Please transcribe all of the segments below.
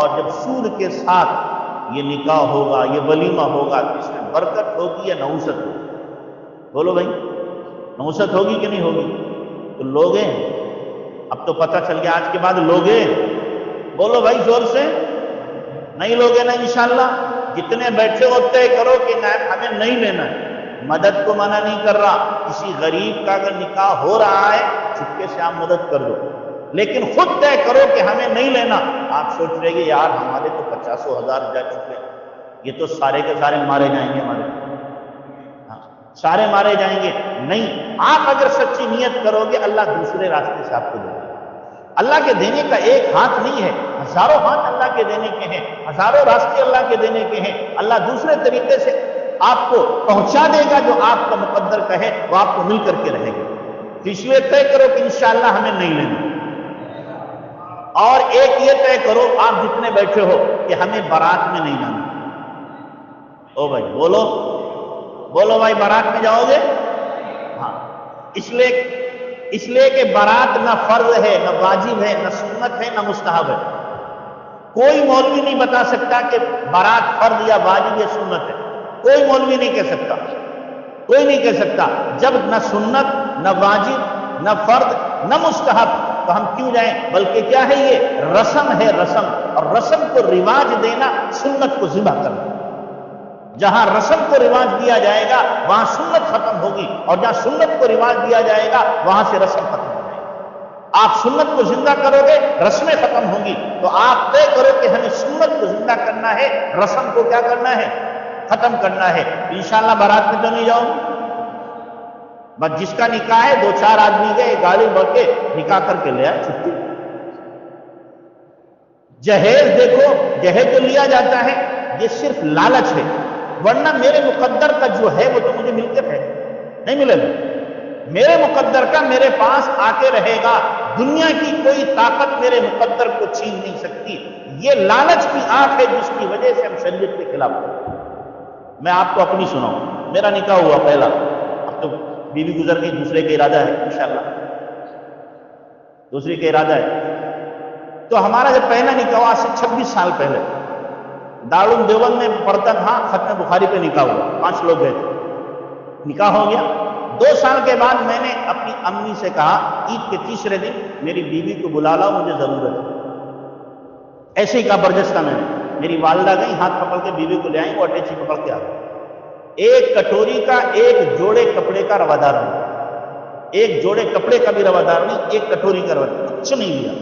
اور جب سود کے ساتھ یہ نکاح ہوگا، یہ ولیمہ ہوگا، تو اس میں برکت ہوگی یا نحوست ہوگی؟ بولو بھائی، نحوست ہوگی کہ نہیں ہوگی؟ تو لوگے اب تو پتہ چل گیا، آج کے بعد لوگے بولو بھائی زور سے، نہیں لوگے نا انشاءاللہ؟ جتنے بیٹھے ہو طے کرو کہ ہمیں نہیں لینا ہے۔ مدد کو منع نہیں کر رہا، کسی غریب کا اگر نکاح ہو رہا ہے چپکے سے آپ مدد کر دو، لیکن خود طے کرو کہ ہمیں نہیں لینا۔ آپ سوچ رہے کہ یار ہمارے تو 50,000 جا چکے، یہ تو سارے کے سارے مارے جائیں گے، ہمارے سارے مارے جائیں گے۔ نہیں، آپ اگر سچی نیت کرو گے اللہ دوسرے راستے سے آپ کو دے گا۔ اللہ کے دینے کا ایک ہاتھ نہیں ہے، ہزاروں ہاتھ اللہ کے دینے کے ہیں، ہزاروں راستے اللہ کے دینے کے ہیں۔ اللہ دوسرے طریقے سے آپ کو پہنچا دے گا، جو آپ کا مقدر کا ہے وہ آپ کو مل کر کے رہے گا۔ تو اس لیے طے کرو کہ انشاءاللہ ہمیں نہیں لینا، اور ایک یہ طے کرو آپ جتنے بیٹھے ہو کہ ہمیں بارات میں نہیں جانا۔ او بھائی بولو بولو بھائی، بارات میں جاؤ گے؟ ہاں، اس لیے کہ بارات نہ فرض ہے، نہ واجب ہے، نہ سنت ہے، نہ مستحب ہے۔ کوئی مولوی نہیں بتا سکتا کہ بارات فرض یا واجب یا سنت ہے، کوئی مولوی نہیں کہہ سکتا، کوئی نہیں کہہ سکتا۔ جب نہ سنت، نہ واجب، نہ فرض، نہ مستحب، تو ہم کیوں جائیں؟ بلکہ کیا ہے، یہ رسم ہے، رسم، اور رسم کو رواج دینا، سنت کو ذبح کرنا۔ جہاں رسم کو رواج دیا جائے گا وہاں سنت ختم ہوگی، اور جہاں سنت کو رواج دیا جائے گا وہاں سے رسم ختم ہو جائے گی۔ آپ سنت کو زندہ کرو گے، رسمیں ختم ہوں گی، تو آپ طے کرو کہ ہمیں سنت کو زندہ کرنا ہے، رسم کو کیا کرنا ہے؟ ختم کرنا ہے۔ انشاءاللہ بارات میں تو نہیں جاؤ، بس جس کا نکاح ہے 2-4 آدمی گئے گاڑی بھر کے نکاح کر کے لے آئے، چھٹی۔ جہیز دیکھو، جہیز جو لیا جاتا ہے یہ صرف لالچ ہے، ورنہ میرے مقدر کا جو ہے وہ تو مجھے مل کے ہے، نہیں ملے گا۔ میرے مقدر کا میرے پاس آ کے رہے گا، دنیا کی کوئی طاقت میرے مقدر کو چھین نہیں سکتی۔ یہ لالچ کی آنکھ ہے جس کی وجہ سے ہم شریعت کے خلاف کرتے ہیں۔ میں آپ کو اپنی سناؤں، میرا نکاح ہوا پہلا، اب تو بیوی گزر گئی، دوسرے کا ارادہ ہے انشاءاللہ، دوسری کا ارادہ ہے۔ تو ہمارا جب پہلا نکاح ہوا سے 26 سال پہلے، دارالعلوم دیوبند میں پڑھتا تھا، ختم بخاری پہ نکاح ہوا، 5 لوگ گئے تھے، نکاح ہو گیا۔ 2 سال کے بعد میں نے اپنی امی سے کہا عید کے تیسرے دن میری بیوی کو بلا لاؤ، مجھے ضرورت ہے۔ ایسے ہی کہا برجستہ میں نے، میری والدہ گئی، ہاتھ پکڑ کے بیوی کو لے آئیں، وہ اٹیچی پکڑ کے آ گئی۔ ایک کٹوری کا، ایک جوڑے کپڑے کا روادار نہیں، ایک جوڑے کپڑے کا بھی روادار نہیں، ایک کٹوری کا روادار، کچھ نہیں لیا۔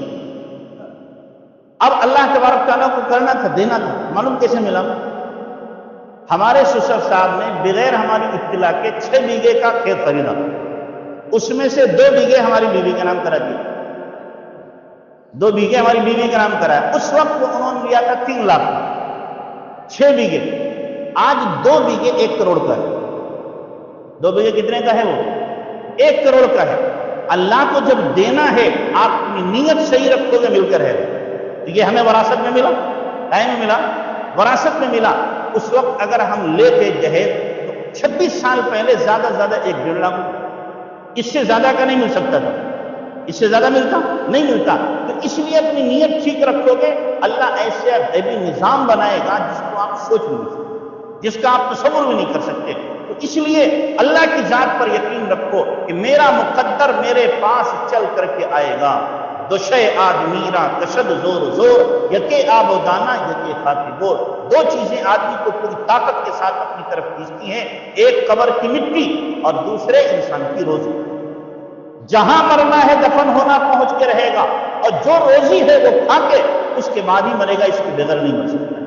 اب اللہ تبارک تعالیٰ کو کرنا تھا، دینا تھا، معلوم کیسے ملا؟ ہمارے سسر صاحب نے بغیر ہماری اطلاع کے 6 بیگھے کا کھیت خریدا، اس میں سے 2 بیگھے ہماری بیوی کے نام کرا دیا، 2 بیگھے ہماری بیوی کے نام کرایا۔ اس وقت انہوں نے لیا تھا 3 لاکھ کا، 6 بیگھے، آج 2 بیگھے 1 کروڑ کا ہے۔ 2 بیگھے کتنے کا ہے؟ وہ 1 کروڑ کا ہے۔ اللہ کو جب دینا ہے آپ اپنی نیت صحیح رکھو گے، مل کر ہے۔ تو یہ ہمیں وراثت میں ملا، ٹائم میں ملا، وراثت میں ملا۔ اس وقت اگر ہم لیتے جہیز تو 26 سال پہلے زیادہ سے زیادہ 1-1.5 لاکھ، اس سے زیادہ کا نہیں مل سکتا تھا، اس سے زیادہ ملتا نہیں ملتا۔ تو اس لیے اپنی نیت ٹھیک رکھو گے، اللہ ایسے غیبی نظام بنائے گا جس کو آپ سوچ بھی نہیں سکتے، جس کا آپ تصور بھی نہیں کر سکتے۔ تو اس لیے اللہ کی ذات پر یقین رکھو کہ میرا مقدر میرے پاس چل کر کے آئے گا۔ دوشے آدمی را کشد زور زور، یکے آب و دانا یکے خاک گور۔ 2 چیزیں آدمی کو پوری طاقت کے ساتھ اپنی طرف کھینچتی ہیں، ایک قبر کی مٹی اور دوسرے انسان کی روزی۔ جہاں مرنا ہے دفن ہونا پہنچ کے رہے گا، اور جو روزی ہے وہ کھا کے اس کے بعد ہی مرے گا، اس کے بغیر نہیں مر سکتا۔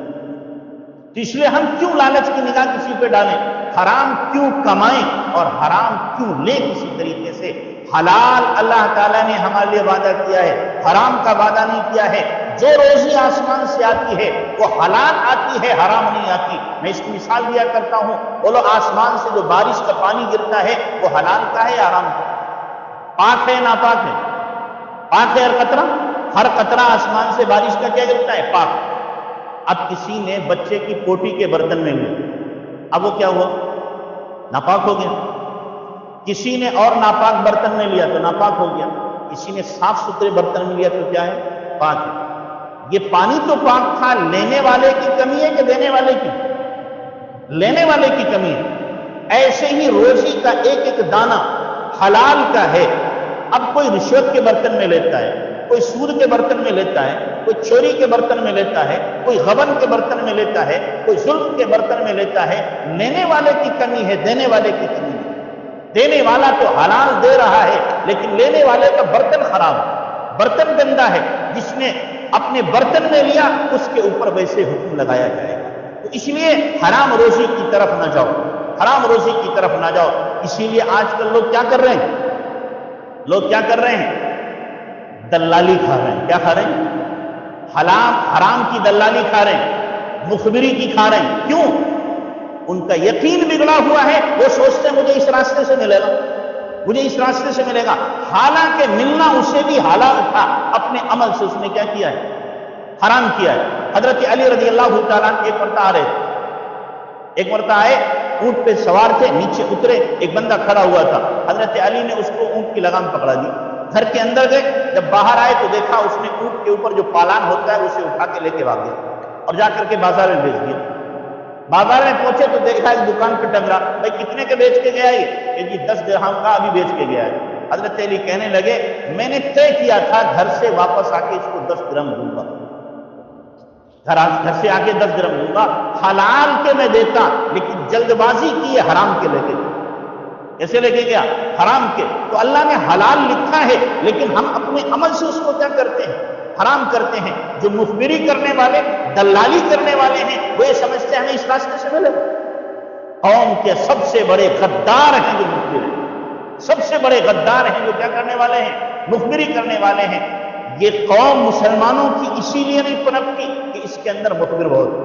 تو اس لیے ہم کیوں لالچ کی نگاہ کسی پہ ڈالیں؟ حرام کیوں کمائیں اور حرام کیوں لیں کسی طریقے سے؟ حلال اللہ تعالیٰ نے ہمارے لیے وعدہ کیا ہے، حرام کا وعدہ نہیں کیا ہے۔ جو روزی آسمان سے آتی ہے وہ حلال آتی ہے، حرام نہیں آتی۔ میں اس کی مثال دیا کرتا ہوں، بولو آسمان سے جو بارش کا پانی گرتا ہے وہ حلال کا ہے یا حرام کا؟ پاک ہے ناپاک ہے؟ پاک ہے ہر قطرہ آسمان سے بارش کا کیا گرتا ہے؟ پاک۔ اب کسی نے بچے کی پوٹی کے برتن میں لیا، اب وہ کیا ہوا؟ ناپاک ہو گیا۔ کسی نے اور ناپاک برتن میں لیا تو ناپاک ہو گیا، کسی نے صاف ستھرے برتن میں لیا تو کیا ہے؟ پاک ہے۔ یہ پانی تو پاک تھا، لینے والے کی کمی ہے کہ دینے والے کی؟ لینے والے کی کمی ہے۔ ایسے ہی روزی کا ایک ایک دانہ حلال کا ہے۔ اب کوئی رشوت کے برتن میں لیتا ہے، کوئی سود کے برتن میں لیتا ہے، کوئی چوری کے برتن میں لیتا ہے، کوئی غبن کے برتن میں لیتا ہے، کوئی ظلم کے برتن میں لیتا ہے۔ لینے والے کی کمی ہے، دینے والے کی کمی ہے۔ دینے والا تو حلال دے رہا ہے، لیکن لینے والے کا برتن خراب ہے، برتن گندا ہے۔ جس نے اپنے برتن میں لیا اس کے اوپر ویسے حکم لگایا جائے گا۔ تو اس لیے حرام روزی کی طرف نہ جاؤ، حرام روزی کی طرف نہ جاؤ۔ اسی لیے آج کل لوگ کیا کر رہے ہیں؟ لوگ کیا کر رہے ہیں؟ دلالی کھا رہے ہیں۔ کیا کھا رہے ہیں؟ حرام کی دلالی کھا رہے ہیں، مخبری کی کھا رہے ہیں۔ کیوں؟ ان کا یقین بگڑا ہوا ہے، وہ سوچتے ہیں مجھے اس راستے سے ملے گا، مجھے اس راستے سے ملے گا، حالانکہ ملنا اسے بھی حلال تھا، اپنے عمل سے اس نے کیا کیا ہے؟ حرام کیا ہے۔ حضرت علی رضی اللہ تعالیٰ عنہ ایک مرتبہ آ رہے تھے، ایک مرتبہ آئے، اونٹ پہ سوار تھے، نیچے اترے، ایک بندہ کھڑا ہوا تھا، حضرت علی نے اس کو اونٹ کی لگام پکڑا دی، گھر کے اندر گئے، جب باہر آئے تو دیکھا اس نے اونٹ کے اوپر جو پالان ہوتا ہے اسے اٹھا کے لے کے بھاگ گیا اور جا کر کے بازار میں بیچ دیا۔ بازار میں پہنچے تو دیکھا ایک دکان پہ ٹنگرا، بھائی کتنے کے بیچ کے گیا یہ؟ کہ جی 10 درہم کا ابھی بیچ کے گیا ہے۔ حضرت علی کہنے لگے میں نے طے کیا تھا گھر سے واپس آ کے اس کو 10 درہم دوں گا، گھر سے آ کے 10 درہم دوں گا، حلال کے میں دیتا، لیکن جلد بازی کی ہے، حرام کے لے کے کیسے لے کے گیا؟ حرام کے۔ تو اللہ نے حلال لکھا ہے، لیکن ہم اپنے عمل سے اس کو کیا کرتے ہیں؟ حرام کرتے ہیں۔ جو مخبری کرنے والے، دلالی کرنے والے ہیں، وہ یہ سمجھتے ہیں ہمیں اس راستے سے ملے۔ قوم کے سب سے بڑے غدار ہیں جو مخبر ہیں، سب سے بڑے غدار ہیں جو کیا کرنے والے ہیں؟ مخبری کرنے والے ہیں۔ یہ قوم مسلمانوں کی اسی لیے نہیں پنپتی کہ اس کے اندر مخبر بہت ہے،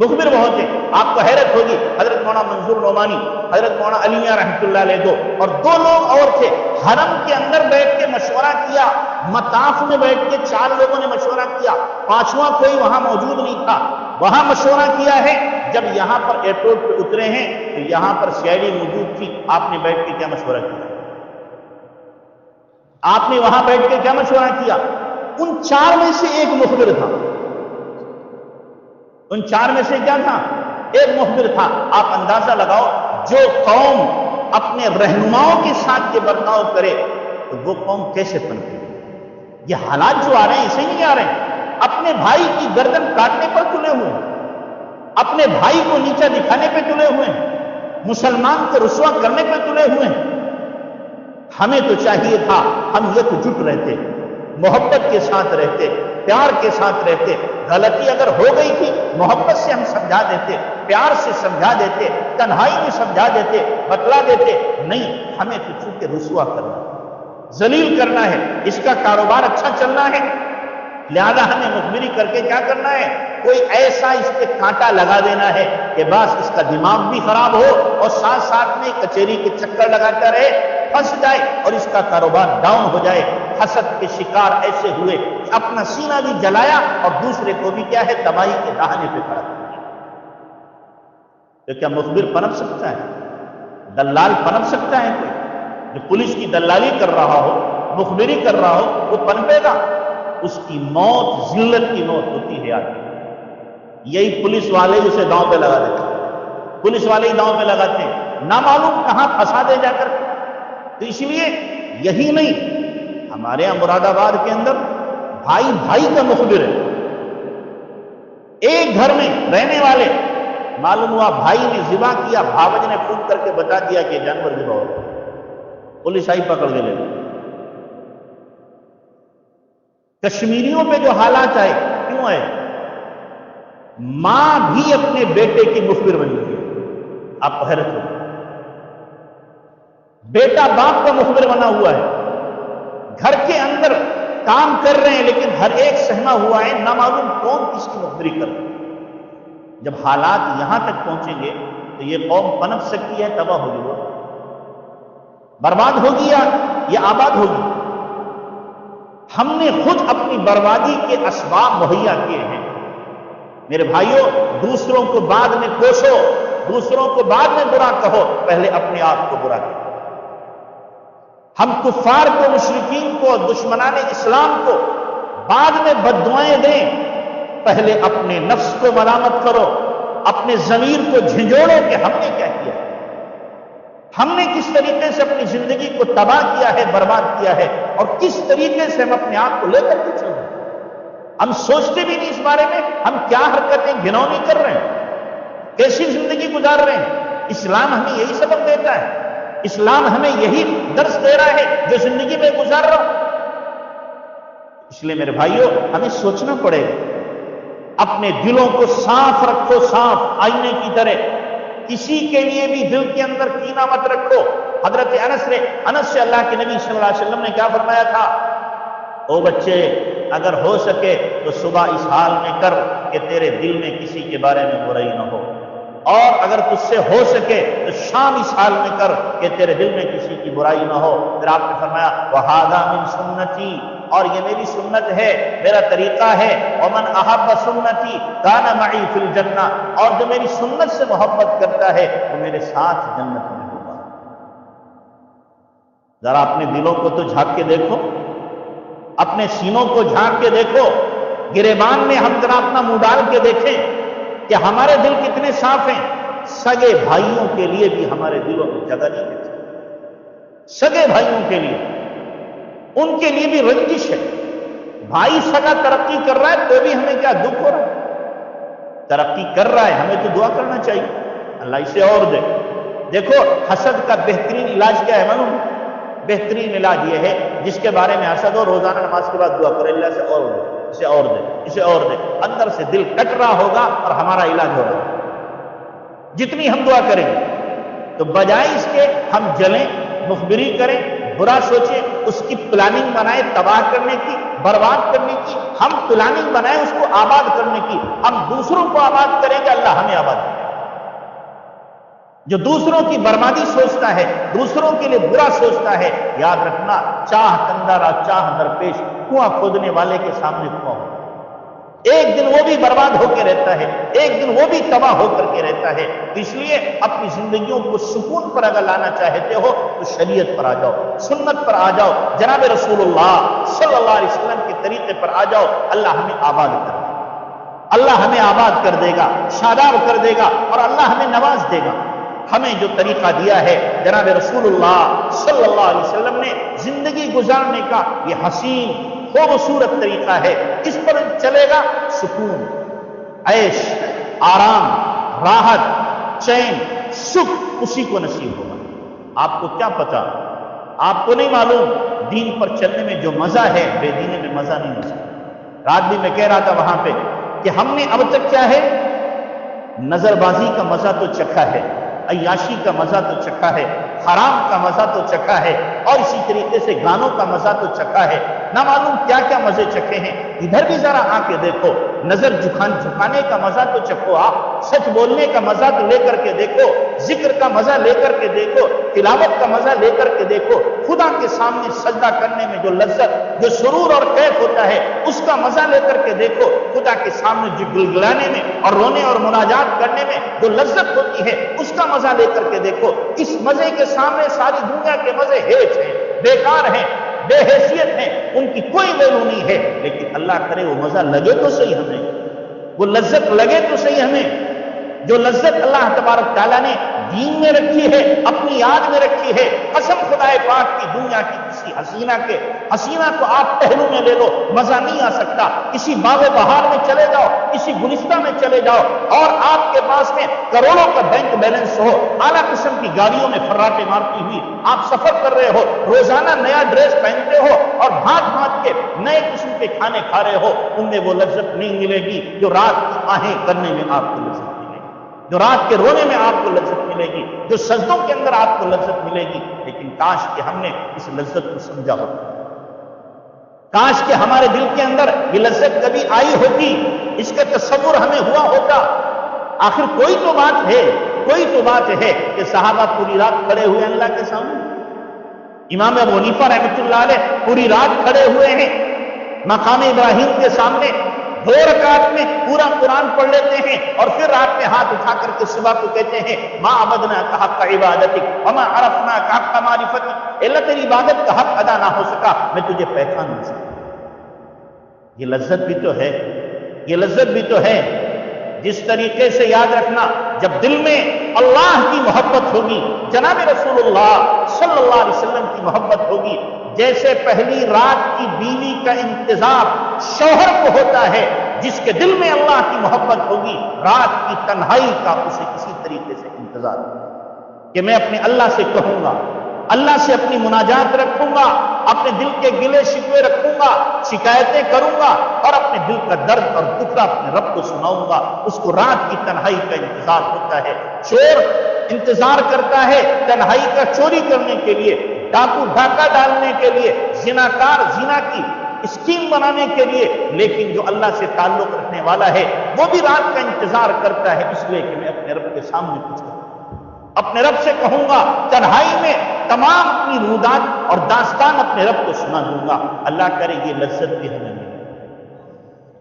مخبر بہت ہے۔ آپ کو حیرت ہوگی، حضرت مولانا منظور نعمانی، حضرت مولانا علی میاں رحمۃ اللہ علیہ دو اور 2 لوگ اور تھے، حرم کے اندر بیٹھ کے مشورہ کیا، مطاف میں بیٹھ کے 4 لوگوں نے مشورہ کیا، 5واں کوئی وہاں موجود نہیں تھا، وہاں مشورہ کیا ہے۔ جب یہاں پر ایئرپورٹ پہ اترے ہیں تو یہاں پر CID موجود تھی، آپ نے بیٹھ کے کیا مشورہ کیا؟ آپ نے وہاں بیٹھ کے کیا مشورہ کیا؟ ان 4 میں سے ایک مخبر تھا، ان 4 میں سے کیا تھا؟ ایک مخبر تھا۔ آپ اندازہ لگاؤ، جو قوم اپنے رہنماؤں کے ساتھ یہ برتاؤ کرے تو وہ قوم کیسے پنپے؟ یہ حالات جو آ رہے ہیں اسے نہیں آ رہے ہیں، اپنے بھائی کی گردن کاٹنے پر تلے ہوئے ہیں، اپنے بھائی کو نیچا دکھانے پہ تلے ہوئے ہیں، مسلمان کو رسوا کرنے پہ تلے ہوئے ہیں۔ ہمیں تو چاہیے تھا ہم یکجٹ رہتے، محبت کے ساتھ رہتے، پیار کے ساتھ رہتے، غلطی اگر ہو گئی تھی محبت سے ہم سمجھا دیتے، پیار سے سمجھا دیتے، تنہائی میں سمجھا دیتے، بتلا دیتے۔ نہیں، ہمیں تو چونکہ رسوا کرنا ہے، ذلیل کرنا ہے، اس کا کاروبار اچھا چلنا ہے، لہذا ہمیں مخبری کر کے کیا کرنا ہے؟ کوئی ایسا اس پہ کانٹا لگا دینا ہے کہ بس اس کا دماغ بھی خراب ہو اور ساتھ ساتھ میں کچہری کے چکر لگاتا رہے، پھنس جائے اور اس کا کاروبار ڈاؤن ہو جائے۔ حسد کے شکار ایسے ہوئے کہ اپنا سینہ بھی جلایا اور دوسرے کو بھی کیا ہے؟ تباہی کے دہانے پہ کھڑا کیا۔ تو کیا مخبر پنپ سکتا ہے؟ دلال پنپ سکتا ہے؟ کوئی جو پولیس کی دلالی کر رہا ہو، مخبری کر رہا ہو، وہ پنپے گا؟ اس کی موت ذلت کی موت ہوتی ہے آدمی۔ یہی پولیس والے اسے داؤں پہ لگا دیتے ہیں، پولیس والے ہی داؤں پہ لگاتے ہیں، نہ معلوم کہاں پھنسا دے جا کر۔ تو اس لیے یہی نہیں، ہمارے یہاں مراد آباد کے اندر بھائی بھائی کا مخبر ہے، ایک گھر میں رہنے والے، معلوم ہوا بھائی نے ذبح کیا، بھاوج نے فون کر کے بتا دیا کہ جانور ذبح ہو گیا، پولیس آئی پکڑ کے لے گئی۔ کشمیریوں پہ جو حالات آئے کیوں آئے؟ ماں بھی اپنے بیٹے کی مخبر بن گئی۔ آپ کو حیرت ہو، بیٹا باپ کا مخبر بنا ہوا ہے، گھر کے اندر کام کر رہے ہیں لیکن ہر ایک سہما ہوا ہے، نہ معلوم کون کس کی مخبری کر رہا ہے۔ جب حالات یہاں تک پہنچیں گے تو یہ قوم پنپ سکتی ہے، تباہ ہوگی، وہ برباد ہوگی یا آباد ہوگی؟ ہم نے خود اپنی بربادی کے اسباب مہیا کیے ہیں۔ میرے بھائیوں، دوسروں کو بعد میں کوسو، دوسروں کو بعد میں برا کہو، پہلے اپنے آپ کو برا کہو۔ ہم کفار کو، مشرکین کو، دشمنان اسلام کو بعد میں بددعائیں دیں، پہلے اپنے نفس کو ملامت کرو، اپنے ضمیر کو جھنجھوڑو کہ ہم نے کیا کیا ہے، ہم نے کس طریقے سے اپنی زندگی کو تباہ کیا ہے، برباد کیا ہے، اور کس طریقے سے ہم اپنے آپ کو لے کر کے چل رہے ہیں۔ ہم سوچتے بھی نہیں اس بارے میں، ہم کیا حرکتیں گھنونی کر رہے ہیں، کیسی زندگی گزار رہے ہیں۔ اسلام ہمیں یہی سبق دیتا ہے، اسلام ہمیں یہی درس دے رہا ہے جو زندگی میں گزار رہا ہوں۔ اس لیے میرے بھائیوں، ہمیں سوچنا پڑے گا، اپنے دلوں کو صاف رکھو، صاف آئینے کی طرح، کسی کے لیے بھی دل کے اندر کینہ مت رکھو۔ حضرت انس سے اللہ کے نبی صلی اللہ علیہ وسلم نے کیا فرمایا تھا؟ او بچے، اگر ہو سکے تو صبح اس حال میں کر کہ تیرے دل میں کسی کے بارے میں برائی نہ ہو، اور اگر تجھ سے ہو سکے تو شام اس حال میں کر کہ تیرے دل میں کسی کی برائی نہ ہو۔ پھر آپ نے فرمایا وَهَذَا مِن سُنَّتِي، اور یہ میری سنت ہے، میرا طریقہ ہے۔ وَمَنْ أَحَبَّ سُنَّتِي كَانَ مَعِي فِي الْجَنَّةِ، اور جو میری سنت سے محبت کرتا ہے وہ میرے ساتھ جنت میں ہوگا۔ ذرا اپنے دلوں کو تو جھانک کے دیکھو، اپنے سینوں کو جھانک کے دیکھو، گریبان میں ہم ذرا اپنا منہ ڈال کے دیکھیں کہ ہمارے دل کتنے صاف ہیں۔ سگے بھائیوں کے لیے بھی ہمارے دلوں میں جگہ نہیں ہے، سگے بھائیوں کے لیے، ان کے لیے بھی رنجش ہے۔ بھائی سگا ترقی کر رہا ہے تو بھی ہمیں کیا دکھ ہو رہا ہے؟ ترقی کر رہا ہے، ہمیں تو دعا کرنا چاہیے اللہ اسے اور دے۔ دیکھو حسد کا بہترین علاج کیا ہے معلوم؟ بہترین علاج یہ ہے، جس کے بارے میں حسد ہو روزانہ نماز کے بعد دعا کرے اللہ سے اور دے، اسے اور دے، اسے اور دے۔ اندر سے دل کٹ رہا ہوگا اور ہمارا علاج ہو رہا ہے۔ جتنی ہم دعا کریں گے تو بجائے اس کے ہم جلیں، مخبری کریں، برا سوچیں، اس کی پلاننگ بنائیں تباہ کرنے کی، برباد کرنے کی، ہم پلاننگ بنائیں اس کو آباد کرنے کی۔ ہم دوسروں کو آباد کریں گے، اللہ ہمیں آباد کرے۔ جو دوسروں کی بربادی سوچتا ہے، دوسروں کے لیے برا سوچتا ہے، یاد رکھنا چاہ کندارا چاہ درپیش، کنواں کھودنے والے کے سامنے کنواں ہو، ایک دن وہ بھی برباد ہو کے رہتا ہے، ایک دن وہ بھی تباہ ہو کر کے رہتا ہے۔ اس لیے اپنی زندگیوں کو سکون پر اگر لانا چاہتے ہو تو شریعت پر آ جاؤ، سنت پر آ جاؤ، جناب رسول اللہ صلی اللہ علیہ وسلم کے طریقے پر آ جاؤ۔ اللہ ہمیں آباد کر دے گا، اللہ ہمیں آباد کر دے گا، شاداب کر دے گا، اور اللہ ہمیں نواز دے گا۔ ہمیں جو طریقہ دیا ہے جناب رسول اللہ صلی اللہ علیہ وسلم نے زندگی گزارنے کا، یہ حسین خوبصورت طریقہ ہے۔ اس پر چلے گا، سکون، عیش، آرام، راحت، چین، سکھ اسی کو نصیب ہوگا۔ آپ کو کیا پتا، آپ کو نہیں معلوم، دین پر چلنے میں جو مزہ ہے بے دینی میں مزہ نہیں ہو سکتا۔ رات بھی میں کہہ رہا تھا وہاں پہ کہ ہم نے اب تک کیا ہے، نظر بازی کا مزہ تو چکھا ہے، عیاشی کا مزہ تو چکھا ہے، حرام کا مزہ تو چکھا ہے، اور اسی طریقے سے گانوں کا مزہ تو چکھا ہے، نہ معلوم کیا کیا مزے چکھے ہیں۔ ادھر بھی ذرا آ کے دیکھو، نظر جھکانے کا مزہ تو چکھو، آپ سچ بولنے کا مزہ تو لے کر کے دیکھو، ذکر کا مزہ لے کر کے دیکھو، تلاوت کا مزہ لے کر کے دیکھو، خدا کے سامنے سجدہ کرنے میں جو لذت، جو سرور اور کیف ہوتا ہے اس کا مزہ لے کر کے دیکھو، خدا کے سامنے جو گلگلانے میں اور رونے اور مناجات کرنے میں جو لذت ہوتی ہے اس کا مزہ لے کر کے دیکھو۔ اس مزے کے سامنے ساری دنیا کے مزے ہیچ ہیں، بیکار ہیں، بے حیثیت ہیں، ان کی کوئی ویلو نہیں ہے۔ لیکن اللہ کرے وہ مزہ لگے تو صحیح ہمیں، وہ لذت لگے تو صحیح ہمیں، جو لذت اللہ تبارک تعالیٰ نے دین میں رکھی ہے، اپنی یاد میں رکھی ہے۔ قسم خدا پاک کی، دنیا کی کسی حسینہ کو آپ پہلو میں لے لو، مزہ نہیں آ سکتا۔ کسی باغ بہار میں چلے جاؤ، کسی گلستہ میں چلے جاؤ، اور آپ کے پاس میں کروڑوں کا بینک بیلنس ہو، اعلیٰ قسم کی گاڑیوں میں فراٹے مارتی ہوئی آپ سفر کر رہے ہو، روزانہ نیا ڈریس پہنتے ہو، اور بھانت بھانت کے نئے قسم کے کھانے کھا رہے ہو، ان میں وہ لذت نہیں ملے گی جو رات کی آہیں کرنے میں آپ کو لذت ملے گی، جو رات کے رونے میں آپ کو لذت ملے گی، جو سجدوں کے اندر آپ کو لذت ملے گی۔ لیکن کاش کہ ہم نے اس لذت کو سمجھا ہوتا، کاش کہ ہمارے دل کے اندر یہ لذت کبھی آئی ہوتی، اس کا تصور ہمیں ہوا ہوتا۔ آخر کوئی تو بات ہے کہ صحابہ پوری رات کھڑے ہوئے اللہ کے سامنے، امام ابو حنیفہ رحمۃ اللہ علیہ پوری رات کھڑے ہوئے ہیں مقام ابراہیم کے سامنے، 2 رکعت میں پورا قرآن پڑھ لیتے ہیں، اور پھر رات میں ہاتھ اٹھا کر کے صبح کو کہتے ہیں ما عبدناک حق عبادتک وما عرفناک حق معرفتک، اللہ تیری عبادت کا حق ادا نہ ہو سکا، میں تجھے پہچان نہیں سکا۔ یہ لذت بھی تو ہے، یہ لذت بھی تو ہے۔ جس طریقے سے یاد رکھنا، جب دل میں اللہ کی محبت ہوگی، جناب رسول اللہ صلی اللہ علیہ وسلم کی محبت ہوگی، جیسے پہلی رات کی بیوی کا انتظار شوہر کو ہوتا ہے، جس کے دل میں اللہ کی محبت ہوگی، رات کی تنہائی کا اسے کسی طریقے سے انتظار ہوگا کہ میں اپنے اللہ سے کہوں گا، اللہ سے اپنی مناجات رکھوں گا، اپنے دل کے گلے شکوے رکھوں گا، شکایتیں کروں گا، اور اپنے دل کا درد اور دکھ اپنے رب کو سناؤں گا۔ اس کو رات کی تنہائی کا انتظار ہوتا ہے۔ چور انتظار کرتا ہے تنہائی کا چوری کرنے کے لیے، ڈاکو ڈاکہ ڈالنے کے لیے، زناکار زنا کی اسکیم بنانے کے لیے، لیکن جو اللہ سے تعلق رکھنے والا ہے وہ بھی رات کا انتظار کرتا ہے، اس لیے کہ میں اپنے رب کے سامنے کچھ کروں، اپنے رب سے کہوں گا، تنہائی میں تمام اپنی رودات اور داستان اپنے رب کو سنا دوں گا۔ اللہ کرے یہ لذت بھی ہمیں ملے،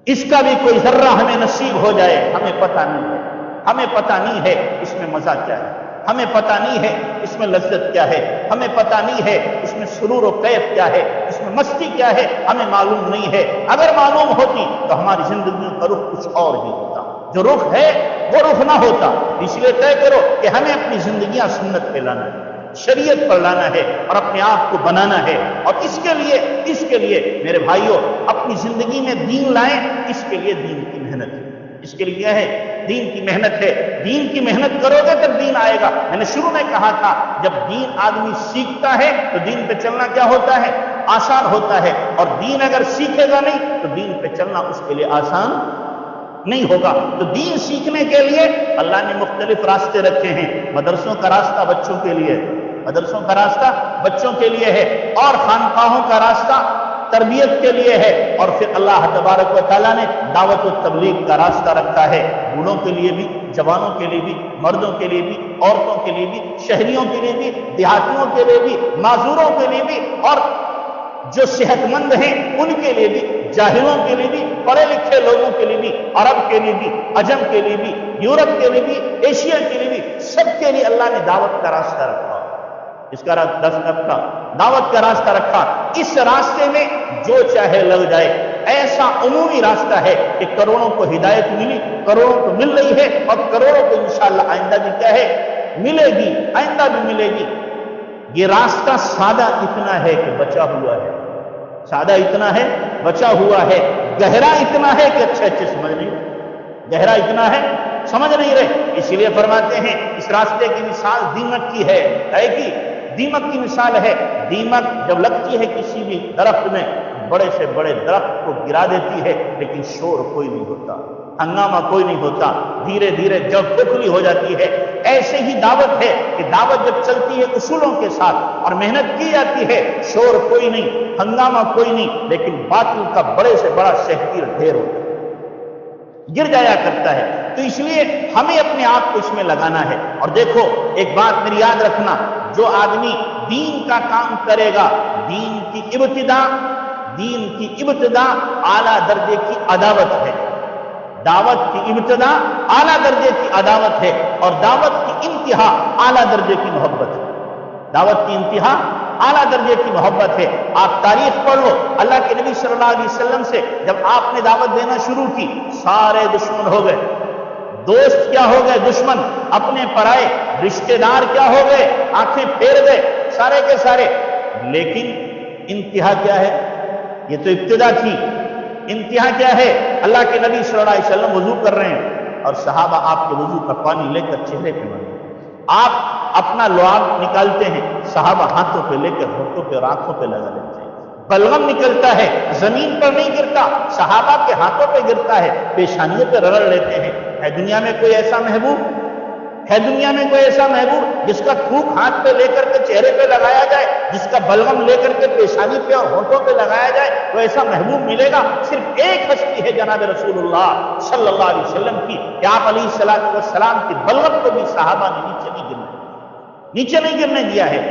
اس کا بھی کوئی ذرہ ہمیں نصیب ہو جائے۔ ہمیں پتہ نہیں ہے، ہمیں پتہ نہیں ہے اس میں مزہ کیا ہے، ہمیں پتہ نہیں ہے اس میں لذت کیا ہے، ہمیں پتہ نہیں ہے اس میں سرور و کیف کیا ہے، اس میں مستی کیا ہے، ہمیں معلوم نہیں ہے۔ اگر معلوم ہوتی تو ہماری زندگیوں کا رخ کچھ اور ہی ہوتا، جو رخ ہے وہ رخ نہ ہوتا۔ اس لیے طے کرو کہ ہمیں اپنی زندگیاں سنت پہ لانا ہے، شریعت پر لانا ہے، اور اپنے آپ کو بنانا ہے۔ اور اس کے لیے میرے بھائیوں اپنی زندگی میں دین لائیں، اس کے لیے دین کی محنت ہے۔ اس کے لیے کیا ہے؟ دین کی محنت ہے۔ دین کی محنت کرو گے تب دین آئے گا۔ میں نے شروع میں کہا تھا جب دین آدمی سیکھتا ہے تو دین پہ چلنا کیا ہوتا ہے؟ آسان ہوتا ہے، اور دین اگر سیکھے گا نہیں تو دین پہ چلنا اس کے لیے آسان نہیں ہوگا۔ تو دین سیکھنے کے لیے اللہ نے مختلف راستے رکھے ہیں۔ مدرسوں کا راستہ بچوں کے لیے، مدرسوں کا راستہ بچوں کے لیے ہے، اور خانقاہوں کا راستہ تربیت کے لیے ہے، اور پھر اللہ تبارک و تعالیٰ نے دعوت و تبلیغ کا راستہ رکھا ہے، بوڑھوں کے لیے بھی، جوانوں کے لیے بھی، مردوں کے لیے بھی، عورتوں کے لیے بھی، شہریوں کے لیے بھی، دیہاتیوں کے لیے بھی، معذوروں کے لیے بھی، اور جو صحت مند ہیں ان کے لیے بھی، جاہلوں کے لیے بھی، پڑھے لکھے لوگوں کے لیے بھی، عرب کے لیے بھی، عجم کے لیے بھی، یورپ کے لیے بھی، ایشیا کے لیے بھی، سب کے لیے اللہ نے دعوت کا راستہ رکھا۔ اس کا راستہ رکھا، دعوت کا راستہ رکھا۔ اس راستے میں جو چاہے لگ جائے، ایسا عمومی راستہ ہے کہ کروڑوں کو ہدایت ملی، کروڑوں کو مل رہی ہے، اور کروڑوں کو انشاءاللہ آئندہ بھی کیا ہے؟ ملے گی، آئندہ بھی ملے گی۔ یہ راستہ سادہ اتنا ہے کہ بچا ہوا ہے، سادہ اتنا ہے بچا ہوا ہے، گہرا اتنا ہے کہ اچھے سمجھ نہیں رہے، گہرا اتنا ہے سمجھ نہیں رہے۔ اس لیے فرماتے ہیں اس راستے کی مثال دیمک کی ہے کہ دیمک کی مثال ہے۔ دیمک جب لگتی ہے کسی بھی درخت میں، بڑے سے بڑے درخت کو گرا دیتی ہے، لیکن شور کوئی نہیں ہوتا، ہنگامہ کوئی نہیں ہوتا، دھیرے دھیرے جب کھوکھلی ہو جاتی ہے۔ ایسے ہی دعوت ہے کہ دعوت جب چلتی ہے اصولوں کے ساتھ اور محنت کی جاتی ہے، شور کوئی نہیں، ہنگامہ کوئی نہیں، لیکن باطل کا بڑے سے بڑا شہپیر ڈھیر ہوتا ہے، گر جایا کرتا ہے۔ تو اس لیے ہمیں اپنے آپ کو اس میں لگانا ہے۔ اور دیکھو ایک بات میری یاد رکھنا، جو آدمی دین کا کام کرے گا، دین کی ابتدا اعلیٰ درجے کی عداوت ہے، دعوت کی ابتدا اعلیٰ درجے کی عداوت ہے، اور دعوت کی انتہا اعلیٰ درجے کی محبت ہے۔ دعوت کی انتہا اعلیٰ درجے کی محبت ہے۔ آپ تاریخ پڑھ لو، اللہ کے نبی صلی اللہ علیہ وسلم سے جب آپ نے دعوت دینا شروع کی، سارے دشمن ہو گئے، دوست کیا ہو گئے دشمن، اپنے پرائے رشتہ دار کیا ہو گئے، آنکھیں پھیر گئے سارے کے سارے۔ لیکن انتہا کیا ہے؟ یہ تو ابتدا تھی، انتہا کیا ہے؟ اللہ کے نبی صلی اللہ علیہ وسلم وضو کر رہے ہیں، اور صحابہ آپ کے وضو کا پانی لے کر چہرے پہ مارتے ہیں۔ آپ اپنا لعاب نکالتے ہیں، صحابہ ہاتھوں پہ لے کر ہونٹوں پہ اور آنکھوں پہ لگا لیتے ہیں۔ بلغم نکلتا ہے، زمین پر نہیں گرتا، صحابہ کے ہاتھوں پہ گرتا ہے، پیشانیوں پہ رگڑ لیتے ہیں۔ ہے دنیا میں کوئی ایسا محبوب؟ ہے دنیا میں کوئی ایسا محبوب جس کا تھوک ہاتھ پہ لے کر کے چہرے پہ لگایا جائے، جس کا بلغم لے کر کے پیشانی پہ اور ہونٹوں پہ لگایا جائے؟ تو ایسا محبوب ملے گا؟ صرف ایک ہستی ہے جناب رسول اللہ صلی اللہ علیہ وسلم کی، کہ آپ علیہ السلام کی بلغم کو بھی صحابہ نے نیچے نہیں گرنے دیا ہے۔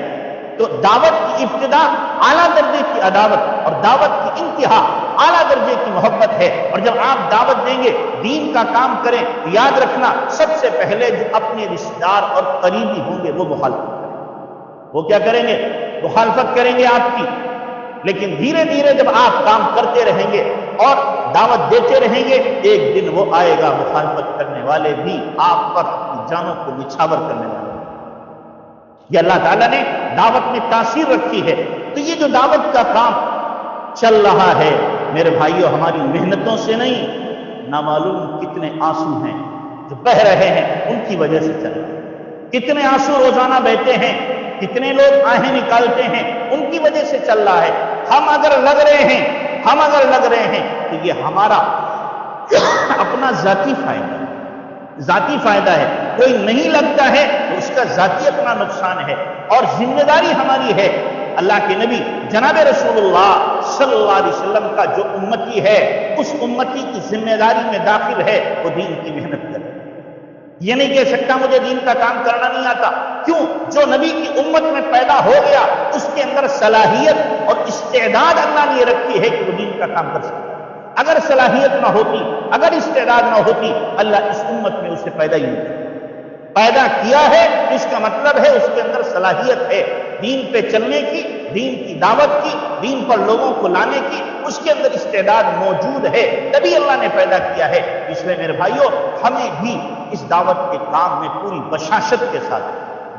تو دعوت کی ابتدا اعلیٰ درجے کی عداوت، اور دعوت کی انتہا اعلیٰ درجے کی محبت ہے۔ اور جب آپ دعوت دیں گے، دین کا کام کریں، یاد رکھنا سب سے پہلے جو اپنے رشتہ دار اور قریبی ہوں گے وہ مخالفت کریں گے۔ وہ کیا کریں گے؟ مخالفت کریں گے آپ کی۔ لیکن دھیرے دھیرے جب آپ کام کرتے رہیں گے اور دعوت دیتے رہیں گے، ایک دن وہ آئے گا مخالفت کرنے والے بھی آپ پر اپنی جانوں کو نچھاور کرنے والے۔ یہ اللہ تعالیٰ نے دعوت میں تاثیر رکھی ہے۔ تو یہ جو دعوت کا کام چل رہا ہے میرے بھائیوں، ہماری محنتوں سے نہیں، نہ معلوم کتنے آنسو ہیں جو بہہ رہے ہیں ان کی وجہ سے چل رہا ہے، کتنے آنسو روزانہ بہتے ہیں، کتنے لوگ آہیں نکالتے ہیں ان کی وجہ سے چل رہا ہے۔ ہم اگر لگ رہے ہیں تو یہ ہمارا اپنا ذاتی فائدہ ہے، کوئی نہیں لگتا ہے تو اس کا ذاتی اپنا نقصان ہے، اور ذمہ داری ہماری ہے۔ اللہ کے نبی جناب رسول اللہ صلی اللہ علیہ وسلم کا جو امتی ہے، اس امتی کی ذمہ داری میں داخل ہے وہ دین کی محنت کرے۔ یہ نہیں کہہ سکتا مجھے دین کا کام کرنا نہیں آتا، کیوں؟ جو نبی کی امت میں پیدا ہو گیا اس کے اندر صلاحیت اور استعداد اللہ نے یہ رکھی ہے کہ وہ دین کا کام کر سکتا۔ اگر صلاحیت نہ ہوتی، اگر استعداد نہ ہوتی، اللہ اس امت میں اسے پیدا ہی نہیں پیدا کیا ہے، اس کا مطلب ہے اس کے اندر صلاحیت ہے دین پہ چلنے کی، دین کی دعوت کی، دین پر لوگوں کو لانے کی، اس کے اندر استعداد موجود ہے، تبھی اللہ نے پیدا کیا ہے۔ اس لیے میرے بھائیوں، ہمیں بھی اس دعوت کے کام میں پوری بشاشت کے ساتھ،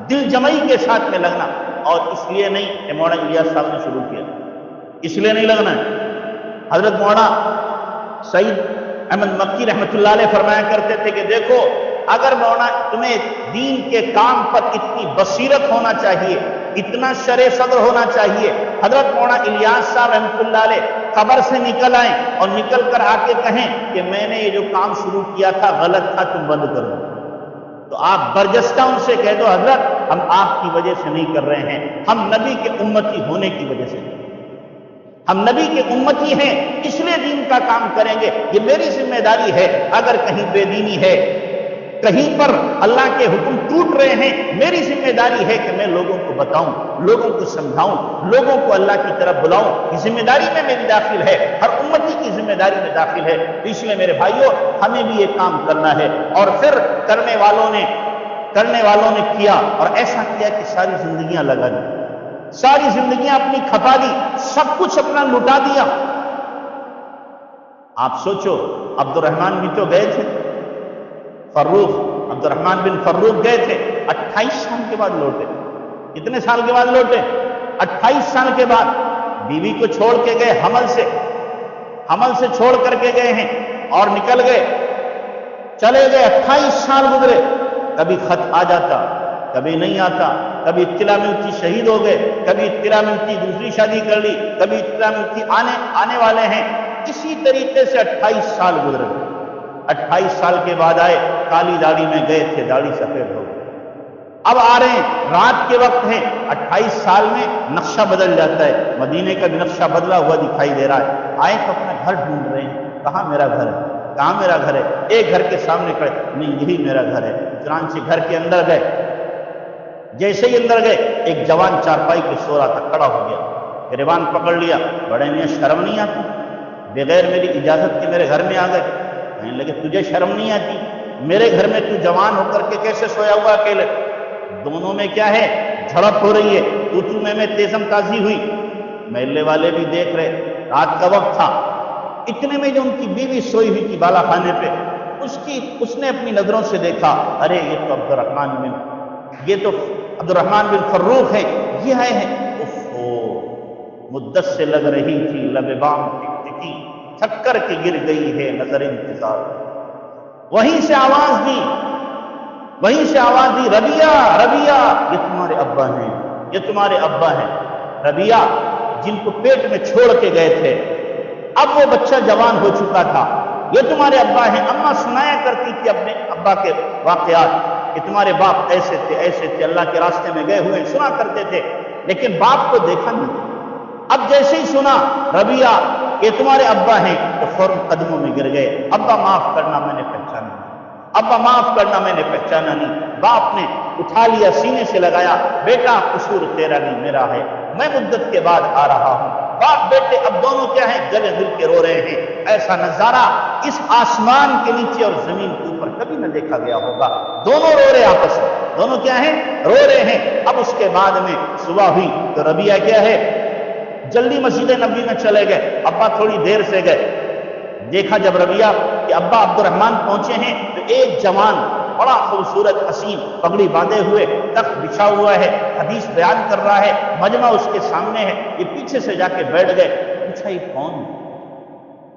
دل جمعی کے ساتھ میں لگنا، اور اس لیے نہیں کہ مولانا الیاس صاحب نے شروع کیا، اس لیے نہیں لگنا ہے۔ حضرت مولانا سعید احمد مکی رحمۃ اللہ علیہ فرمایا کرتے تھے کہ دیکھو، اگر مولانا تمہیں دین کے کام پر اتنی بصیرت ہونا چاہیے، اتنا شرع صدر ہونا چاہیے، حضرت مولانا الیاس صاحب رحمۃ اللہ علیہ قبر سے نکل آئیں اور نکل کر آ کے کہیں کہ میں نے یہ جو کام شروع کیا تھا غلط تھا، تم بند کر دو، تو آپ برجستہ ان سے کہہ دو حضرت ہم آپ کی وجہ سے نہیں کر رہے ہیں، ہم نبی کے امتی ہونے کی وجہ سے، ہم نبی کے امتی ہیں اس لیے دین کا کام کریں گے، یہ میری ذمہ داری ہے۔ اگر کہیں بے دینی ہے، کہیں پر اللہ کے حکم ٹوٹ رہے ہیں، میری ذمہ داری ہے کہ میں لوگوں کو بتاؤں، لوگوں کو سمجھاؤں، لوگوں کو اللہ کی طرف بلاؤں، یہ ذمہ داری میں میری داخل ہے، ہر امتی کی ذمہ داری میں داخل ہے۔ اس لیے میرے بھائیوں، ہمیں بھی یہ کام کرنا ہے، اور پھر کرنے والوں نے کیا، اور ایسا کیا کہ ساری زندگیاں لگا دی، ساری زندگیاں اپنی کھپا دی، سب کچھ اپنا لٹا دیا۔ آپ سوچو، عبد الرحمن بھی تو گئے تھے، عبد الرحمن بن فروخ گئے تھے، 28 سال کے بعد لوٹے۔ کتنے سال کے بعد لوٹے؟ 28 سال کے بعد۔ بیوی کو چھوڑ کے گئے، حمل سے چھوڑ کر کے گئے ہیں، اور نکل گئے، چلے گئے، 28 سال گزرے، کبھی خط آ جاتا، کبھی نہیں آتا، کبھی اطلاع ملتی شہید ہو گئے، کبھی اطلاع ملتی دوسری شادی کر لی، کبھی اطلاع ملتی آنے والے ہیں، اسی طریقے سے 28 سال گزرے۔ 28 سال کے بعد آئے، کالی داڑھی میں گئے تھے، داڑھی سفید ہو گئی، اب آ رہے ہیں، رات کے وقت ہیں، 28 سال میں نقشہ بدل جاتا ہے، مدینے کا بھی نقشہ بدلا ہوا دکھائی دے رہا ہے، آئے تو اپنا گھر ڈھونڈ رہے ہیں، کہاں میرا گھر ہے، کہاں میرا گھر ہے، ایک گھر کے سامنے کھڑے، نہیں یہی میرا گھر ہے، چنانچہ گھر کے اندر گئے، جیسے ہی اندر گئے، ایک جوان چارپائی پہ سو رہا تھا، کھڑا ہو گیا، گریبان پکڑ لیا، بڑے میاں شرم نہیں آتی، بغیر میری اجازت کے میرے گھر میں آ گئے، کہنے لگے تجھے شرم نہیں آتی، میرے گھر میں تو جوان ہو کر کے کیسے سویا ہوا اکیلے؟ دونوں میں کیا ہے؟ جھڑپ ہو رہی ہے، تو میں تیزم تازی ہوئی، محلے والے بھی دیکھ رہے، رات کا وقت تھا، اتنے میں جو ان کی بیوی سوئی ہوئی تھی بالا خانے پہ، اس نے اپنی نظروں سے دیکھا، ارے یہ تو عبد الرحمن بن فروخ ہیں، یہ آئے ہیں، مدت سے لگ رہی تھی لب بام ٹکٹکی، تھک کر کے گر گئی ہے نظر انتظار، وہیں سے آواز دی، ربیہ یہ تمہارے ابا ہیں، ربیہ جن کو پیٹ میں چھوڑ کے گئے تھے، اب وہ بچہ جوان ہو چکا تھا، یہ تمہارے ابا ہیں۔ اماں سنایا کرتی تھی اپنے ابا کے واقعات کہ تمہارے باپ ایسے تھے، اللہ کے راستے میں گئے ہوئے، سنا کرتے تھے، لیکن باپ کو دیکھا نہیں۔ اب جیسے ہی سنا ربیہ کہ تمہارے ابا ہیں تو فوراً قدموں میں گر گئے، ابا معاف کرنا میں نے پہچانا نہیں، باپ نے اٹھا لیا، سینے سے لگایا، بیٹا قصور تیرا نہیں میرا ہے، میں مدت کے بعد آ رہا ہوں۔ باپ بیٹے اب دونوں کیا ہیں؟ گلے مل کے رو رہے ہیں، ایسا نظارہ اس آسمان کے نیچے اور زمین کے اوپر کبھی نہ دیکھا گیا ہوگا، دونوں رو رہے آپس میں، دونوں کیا ہیں؟ رو رہے ہیں۔ اب اس کے بعد میں صبح ہوئی تو ربیہ کیا ہے؟ جلدی مسجد نبوی میں چلے گئے، ابا تھوڑی دیر سے گئے، دیکھا جب ربیہ کہ ابا عبد الرحمن پہنچے ہیں تو ایک جوان بڑا خوبصورت حسین پگڑی باندھے ہوئے تخت بچھا ہوا ہے، حدیث بیان کر رہا ہے، مجمع اس کے سامنے ہے، یہ پیچھے سے جا کے بیٹھ گئے۔ پوچھا یہ کون ہے؟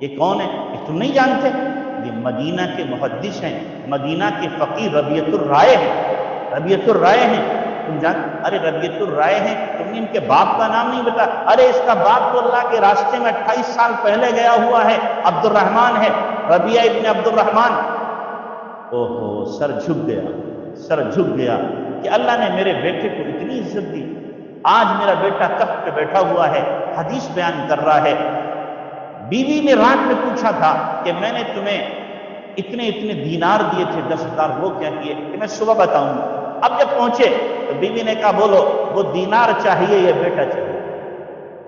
یہ کون ہے؟ یہ تم نہیں جانتے؟ یہ مدینہ کے محدث ہیں، مدینہ کے فقیر ربیعۃ الرائے ہیں، ربیعۃ الرائے ہیں۔ تم جان؟ ارے ربیعۃ الرائے ہیں، تم نے ان کے باپ کا نام نہیں بتا؟ ارے اس کا باپ تو اللہ کے راستے میں 28 سال پہلے گیا ہوا ہے، عبد الرحمن ہے، ربیعہ ابن عبد الرحمن۔ اوہو، سر جھک گیا، سر جھک گیا کہ اللہ نے میرے بیٹے کو اتنی عزت دی، آج میرا بیٹا تخت پہ بیٹھا ہوا ہے، حدیث بیان کر رہا ہے۔ بیوی نے رات میں پوچھا تھا کہ میں نے تمہیں اتنے دینار دیے تھے 10,000، وہ کیا کیے؟ کہ میں صبح بتاؤں گا۔ اب جب پہنچے تو بیوی نے کہا بولو، وہ دینار چاہیے یا بیٹا چاہیے؟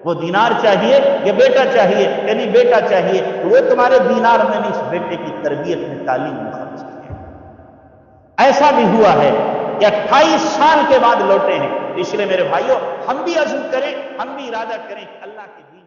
وہ دینار چاہیے یا بیٹا چاہیے؟ یعنی بیٹا چاہیے، وہ تمہارے دینار میں نہیں، اس بیٹے کی تربیت میں، تعلیم میں خرچ کیا۔ ایسا بھی ہوا ہے کہ 28 سال کے بعد لوٹے ہیں۔ اس لیے میرے بھائیوں، ہم بھی عزم کریں، ہم بھی ارادہ کریں کہ اللہ کے دین